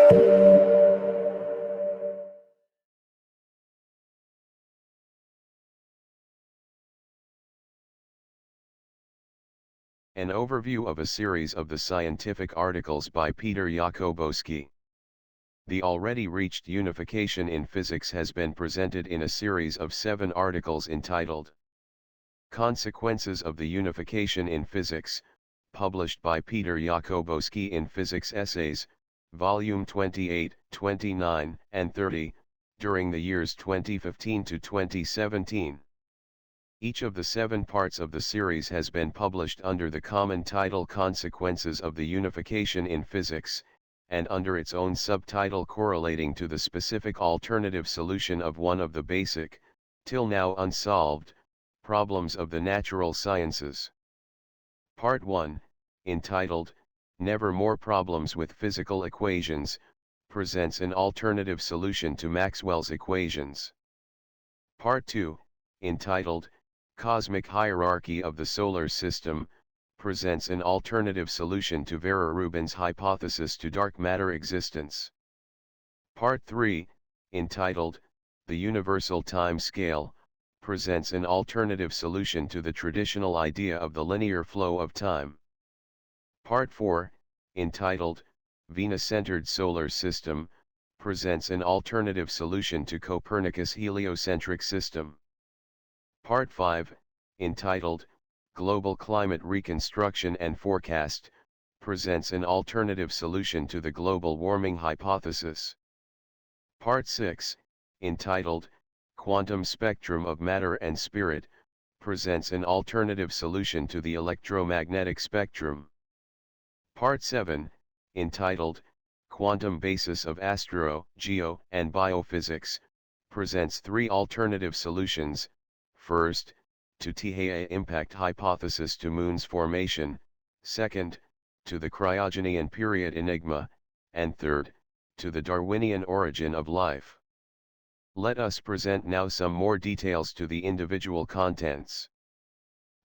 An overview of a series of the scientific articles by Peter Jakubowski. The already reached unification in physics has been presented in a series of 7 articles entitled Consequences of the Unification in Physics, published by Peter Jakubowski in Physics Essays, Volume 28, 29, and 30, during the years 2015 to 2017. Each of the 7 parts of the series has been published under the common title Consequences of the Unification in Physics, and under its own subtitle correlating to the specific alternative solution of one of the basic, till now unsolved, problems of the natural sciences. Part 1, entitled, Never More Problems with Physical Equations, presents an alternative solution to Maxwell's equations. Part 2, entitled, Cosmic Hierarchy of the Solar System, presents an alternative solution to Vera Rubin's hypothesis to dark matter existence. Part 3, entitled, The Universal Time Scale, presents an alternative solution to the traditional idea of the linear flow of time. Part 4, entitled, Venus-Centered Solar System, presents an alternative solution to Copernicus' heliocentric system. Part 5, entitled, Global Climate Reconstruction and Forecast, presents an alternative solution to the global warming hypothesis. Part 6, entitled, Quantum Spectrum of Matter and Spirit, presents an alternative solution to the electromagnetic spectrum. Part 7, entitled, Quantum Basis of Astro, Geo, and Biophysics, presents 3 alternative solutions. First, to Tehea impact hypothesis to Moon's formation, second, to the cryogenian period enigma, and third, to the Darwinian origin of life. Let us present now some more details to the individual contents.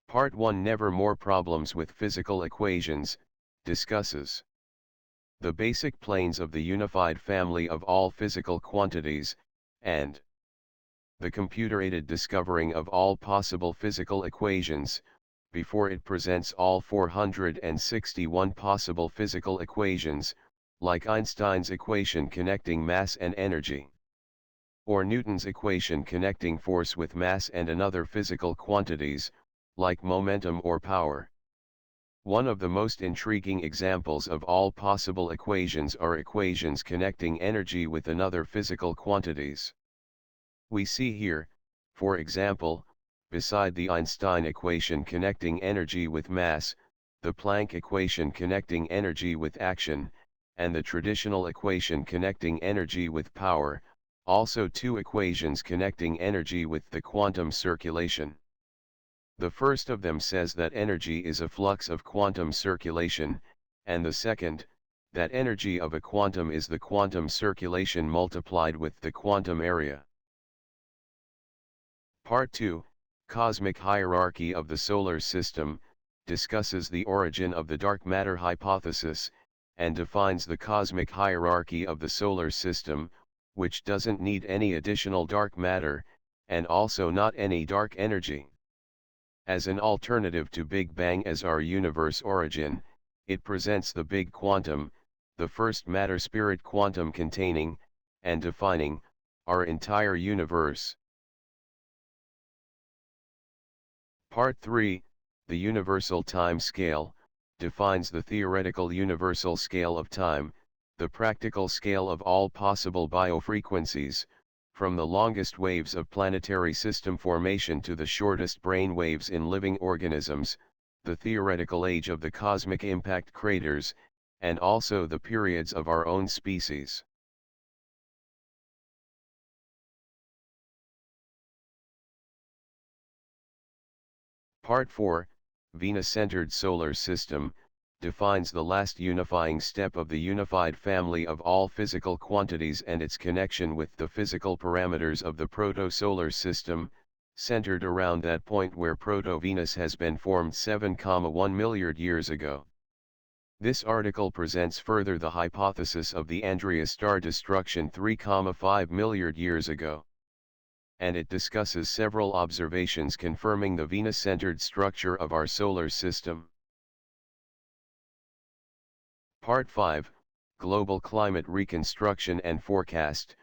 Part 1 Never More Problems with Physical Equations, discusses the basic planes of the unified family of all physical quantities, and the computer-aided discovering of all possible physical equations, before it presents all 461 possible physical equations, like Einstein's equation connecting mass and energy, or Newton's equation connecting force with mass and another physical quantities, like momentum or power. One of the most intriguing examples of all possible equations are equations connecting energy with another physical quantities. We see here, for example, beside the Einstein equation connecting energy with mass, the Planck equation connecting energy with action, and the traditional equation connecting energy with power, also 2 equations connecting energy with the quantum circulation. The first of them says that energy is a flux of quantum circulation, and the second, that energy of a quantum is the quantum circulation multiplied with the quantum area. Part 2, Cosmic Hierarchy of the Solar System, discusses the origin of the dark matter hypothesis, and defines the cosmic hierarchy of the solar system, which doesn't need any additional dark matter, and also not any dark energy. As an alternative to Big Bang as our universe origin, it presents the big quantum, the first matter-spirit quantum containing, and defining, our entire universe. Part 3, The Universal Time Scale, defines the theoretical universal scale of time, the practical scale of all possible biofrequencies, from the longest waves of planetary system formation to the shortest brain waves in living organisms, the theoretical age of the cosmic impact craters, and also the periods of our own species. Part 4, Venus-Centered Solar System, defines the last unifying step of the unified family of all physical quantities and its connection with the physical parameters of the proto-solar system, centered around that point where Proto-Venus has been formed 7,1 milliard years ago. This article presents further the hypothesis of the Andreas star destruction 3,5 milliard years ago. And it discusses several observations confirming the Venus-centered structure of our solar system. Part 5, Global Climate Reconstruction and Forecast,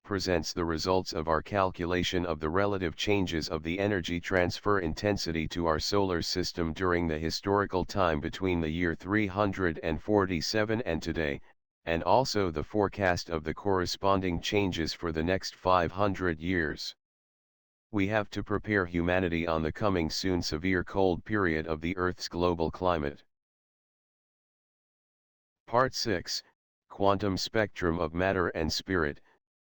presents the results of our calculation of the relative changes of the energy transfer intensity to our solar system during the historical time between the year 347 and today, and also the forecast of the corresponding changes for the next 500 years. We have to prepare humanity on the coming soon severe cold period of the Earth's global climate. Part 6, Quantum Spectrum of Matter and Spirit,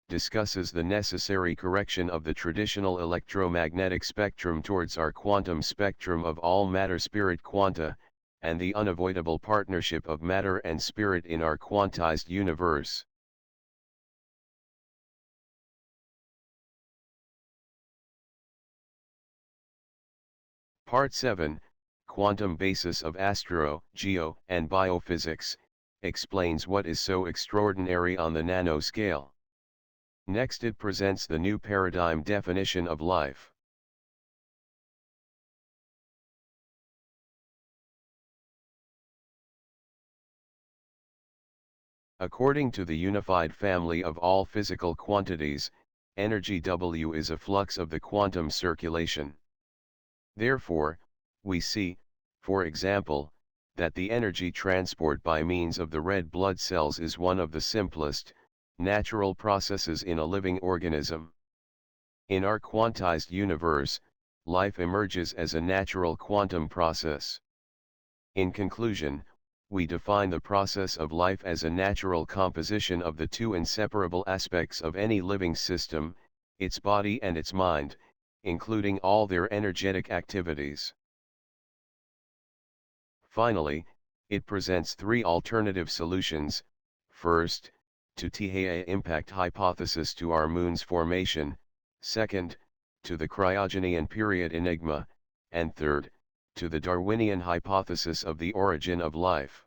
discusses the necessary correction of the traditional electromagnetic spectrum towards our quantum spectrum of all matter-spirit quanta, and the unavoidable partnership of matter and spirit in our quantized universe. Part 7, Quantum Basis of Astro, Geo, and Biophysics, explains what is so extraordinary on the nanoscale. Next it presents the new paradigm definition of life. According to the unified family of all physical quantities, energy W is a flux of the quantum circulation. Therefore, we see, for example, that the energy transport by means of the red blood cells is one of the simplest, natural processes in a living organism. In our quantized universe, life emerges as a natural quantum process. In conclusion, we define the process of life as a natural composition of the two inseparable aspects of any living system, its body and its mind, including all their energetic activities. Finally, it presents three alternative solutions. First, to the impact hypothesis to our moon's formation, second, to the cryogenian period enigma, and third, to the Darwinian hypothesis of the origin of life.